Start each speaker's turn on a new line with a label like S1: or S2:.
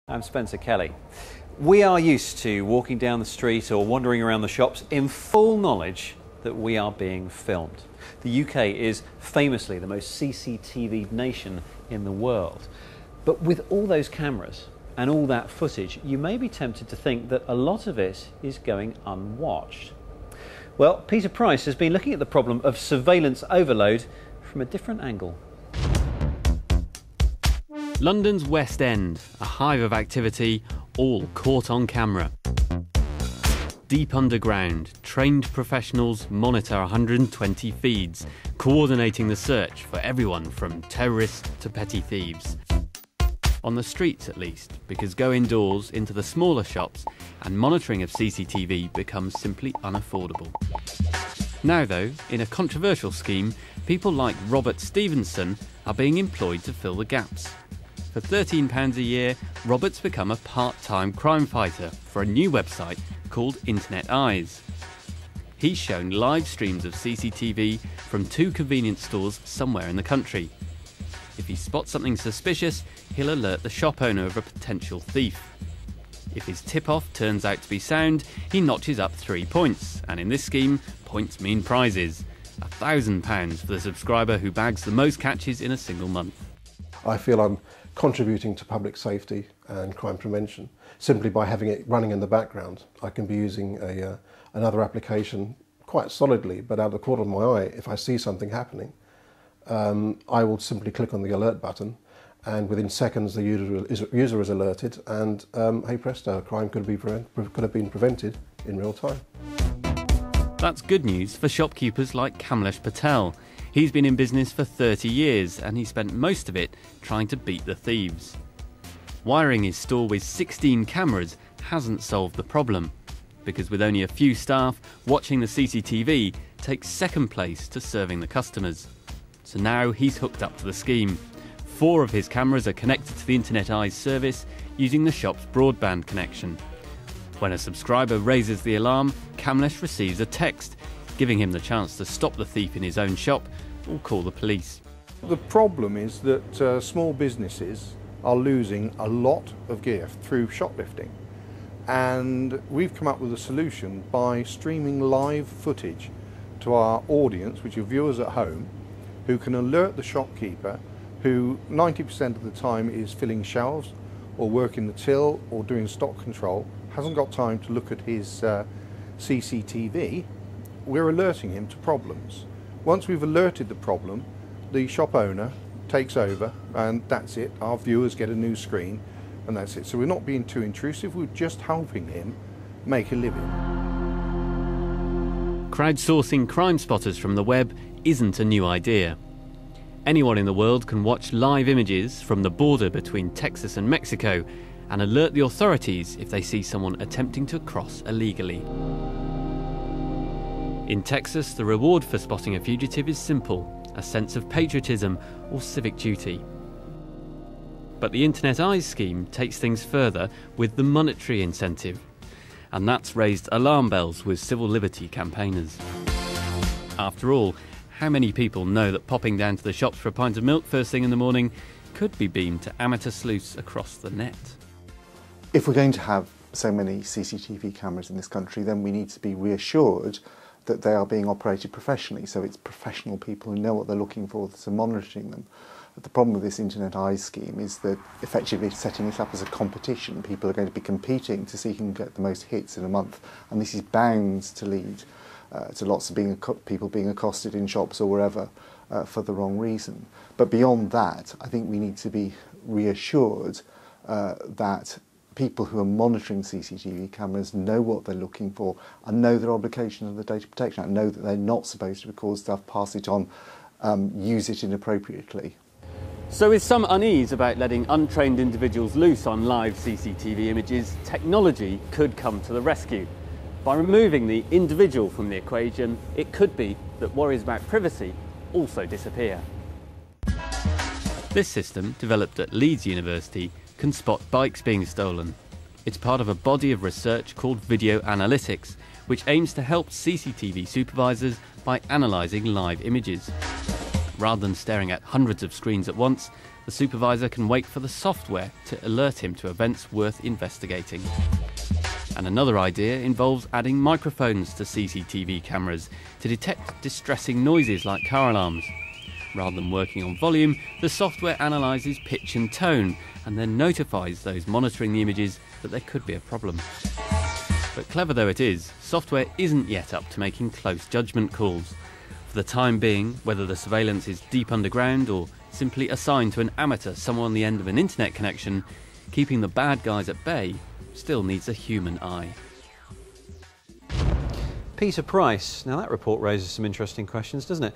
S1: I'm Spencer Kelly. We are used to walking down the street or wandering around the shops in full knowledge that we are being filmed. The UK is famously the most CCTV'd nation in the world. But with all those cameras and all that footage, you may be tempted to think that a lot of it is going unwatched. Well, Peter Price has been looking at the problem of surveillance overload from a different angle.
S2: London's West End, a hive of activity, all caught on camera. Deep underground, trained professionals monitor 120 feeds, coordinating the search for everyone from terrorists to petty thieves. On the streets at least, because go indoors into the smaller shops and monitoring of CCTV becomes simply unaffordable. Now though, in a controversial scheme, people like Robert Stevenson are being employed to fill the gaps. For £13 a year, Robert's become a part-time crime fighter for a new website called Internet Eyes. He's shown live streams of CCTV from 2 convenience stores somewhere in the country. If he spots something suspicious, he'll alert the shop owner of a potential thief. If his tip-off turns out to be sound, he notches up 3 points, and in this scheme, points mean prizes. £1,000 for the subscriber who bags the most catches in a single month.
S3: I feel I'm contributing to public safety and crime prevention simply by having it running in the background. I can be using another application quite solidly, but out of the corner of my eye, if I see something happening, I will simply click on the alert button, and within seconds the user is alerted, and hey presto, a crime could have been prevented in real time.
S2: That's good news for shopkeepers like Kamlesh Patel. He's been in business for 30 years and he spent most of it trying to beat the thieves. Wiring his store with 16 cameras hasn't solved the problem, because with only a few staff, watching the CCTV takes second place to serving the customers. So now he's hooked up to the scheme. 4 of his cameras are connected to the Internet Eyes service using the shop's broadband connection. When a subscriber raises the alarm, Kamlesh receives a text, giving him the chance to stop the thief in his own shop or call the police.
S4: The problem is that small businesses are losing a lot of gear through shoplifting, and we've come up with a solution by streaming live footage to our audience, which are viewers at home, who can alert the shopkeeper, who 90% of the time is filling shelves or working the till or doing stock control, hasn't got time to look at his CCTV. We're alerting him to problems. Once we've alerted the problem, the shop owner takes over, and that's it. Our viewers get a new screen, and that's it. So we're not being too intrusive, we're just helping him make a living.
S2: Crowdsourcing crime spotters from the web isn't a new idea. Anyone in the world can watch live images from the border between Texas and Mexico and alert the authorities if they see someone attempting to cross illegally. In Texas, the reward for spotting a fugitive is simple: a sense of patriotism or civic duty. But the Internet Eyes scheme takes things further with the monetary incentive, and that's raised alarm bells with civil liberty campaigners. After all, how many people know that popping down to the shops for a pint of milk first thing in the morning could be beamed to amateur sleuths across the net?
S5: If we're going to have so many CCTV cameras in this country, then we need to be reassured that they are being operated professionally, so it's professional people who know what they're looking for that are monitoring them. But the problem with this Internet Eyes scheme is that effectively setting it up as a competition, people are going to be competing to see who can get the most hits in a month, and this is bound to lead to lots of people being accosted in shops or wherever for the wrong reason. But beyond that, I think we need to be reassured that people who are monitoring CCTV cameras know what they're looking for and know their obligation of the Data Protection Act, know that they're not supposed to record stuff, pass it on, use it inappropriately.
S2: So with some unease about letting untrained individuals loose on live CCTV images, technology could come to the rescue. By removing the individual from the equation, it could be that worries about privacy also disappear. This system, developed at Leeds University, can spot bikes being stolen. It's part of a body of research called video analytics, which aims to help CCTV supervisors by analysing live images. Rather than staring at hundreds of screens at once, the supervisor can wait for the software to alert him to events worth investigating. And another idea involves adding microphones to CCTV cameras to detect distressing noises like car alarms. Rather than working on volume, the software analyses pitch and tone and then notifies those monitoring the images that there could be a problem. But clever though it is, software isn't yet up to making close judgment calls. For the time being, whether the surveillance is deep underground or simply assigned to an amateur somewhere on the end of an internet connection, keeping the bad guys at bay still needs a human eye.
S1: Peter Price. Now that report raises some interesting questions, doesn't it?